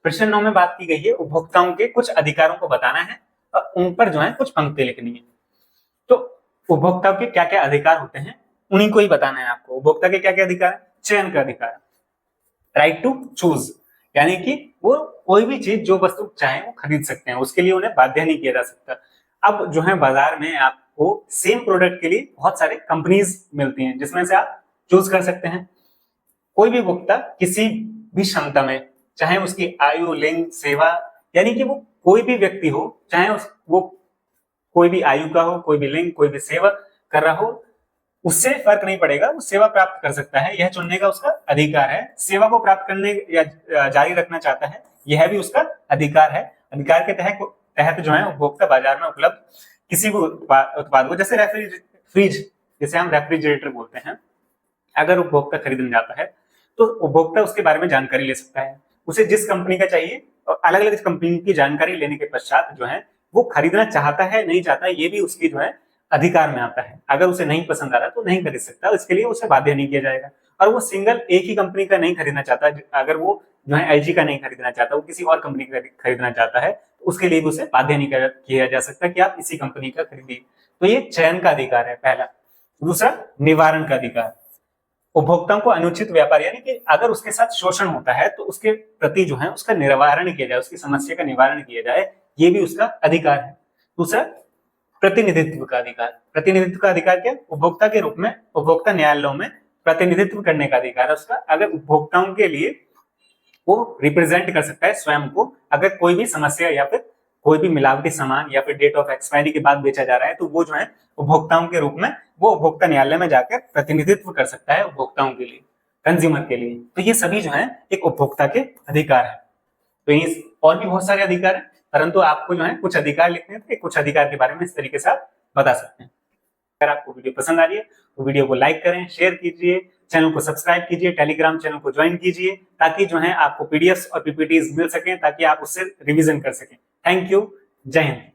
प्रश्न 9 में बात की गई है उपभोक्ताओं के कुछ अधिकारों को बताना है और उन पर जो है कुछ पंक्ति लिखनी है। तो उपभोक्ताओं के क्या क्या अधिकार होते हैं उन्हीं को ही बताना है आपको। उपभोक्ता के क्या क्या अधिकार है? चयन का अधिकार, राइट टू चूज, यानी कि वो कोई भी चीज जो वस्तु चाहे वो खरीद सकते हैं, उसके लिए उन्हें बाध्य नहीं किया जा सकता। अब जो है बाजार में आपको सेम प्रोडक्ट के लिए बहुत सारे कंपनीज मिलती हैं जिसमें से आप चूज कर सकते हैं। कोई भी उपभोक्ता किसी भी क्षमता में, चाहे उसकी आयु, लिंग, सेवा, यानी कि वो कोई भी व्यक्ति हो, चाहे वो कोई भी आयु का हो, कोई भी लिंग, कोई भी सेवा कर रहा हो, उससे फर्क नहीं पड़ेगा, वो सेवा प्राप्त कर सकता है। यह चुनने का उसका अधिकार है। सेवा को प्राप्त करने या जारी रखना चाहता है, यह भी उसका अधिकार है। अधिकार के तहत जो है उपभोक्ता बाजार में उपलब्ध किसी भी उत्पाद को, जैसे फ्रिज, जिसे हम रेफ्रिजरेटर बोलते हैं, अगर उपभोक्ता खरीदने जाता है तो उपभोक्ता उसके बारे में जानकारी ले सकता है। उसे जिस कंपनी का चाहिए और अलग अलग कंपनी की जानकारी लेने के पश्चात जो है वो खरीदना चाहता है नहीं चाहता, ये भी उसकी जो है अधिकार में आता है। अगर उसे नहीं पसंद आ रहा तो नहीं खरीद सकता, इसके लिए उसे बाध्य नहीं किया जाएगा। और वो सिंगल एक ही कंपनी का नहीं खरीदना चाहता, अगर वो जो है एलजी का नहीं खरीदना चाहता, वो किसी और कंपनी का खरीदना चाहता है, तो उसके लिए भी उसे बाध्य नहीं किया जा सकता कि आप इसी कंपनी का खरीदिए। तो ये चयन का अधिकार है पहला। दूसरा, निवारण का अधिकार। उपभोक्ताओं को अनुचित व्यापार, यानी कि अगर उसके साथ शोषण होता है तो उसके प्रति जो है उसका निवारण किया जाए, उसकी समस्या का निवारण किया जाए, ये भी उसका अधिकार है। दूसरा, प्रतिनिधित्व का अधिकार। प्रतिनिधित्व का अधिकार क्या? उपभोक्ता के रूप में उपभोक्ता न्यायालयों में प्रतिनिधित्व करने का अधिकार है उसका। अगर उपभोक्ताओं के लिए वो रिप्रेजेंट कर सकता है स्वयं को, अगर कोई भी समस्या या फिर कोई भी मिलावटी सामान या फिर डेट ऑफ एक्सपायरी के बाद बेचा जा रहा है, तो वो जो है उपभोक्ताओं के रूप में वो उपभोक्ता न्यायालय में जाकर प्रतिनिधित्व कर सकता है उपभोक्ताओं के लिए, कंज्यूमर के लिए। तो ये सभी जो है एक उपभोक्ता के अधिकार है। तो ये और भी बहुत सारे अधिकार है, परंतु आपको जो है कुछ अधिकार लिखने थे, कुछ अधिकार के बारे में इस तरीके से आप बता सकते हैं। अगर आपको वीडियो पसंद आ रही है तो वीडियो को लाइक करें, शेयर कीजिए, चैनल को सब्सक्राइब कीजिए, टेलीग्राम चैनल को ज्वाइन कीजिए, ताकि जो है आपको पीडीएफ और पीपीटीज मिल सकें, ताकि आप उससे रिवीजन कर सकें। थैंक यू, जय हिंद।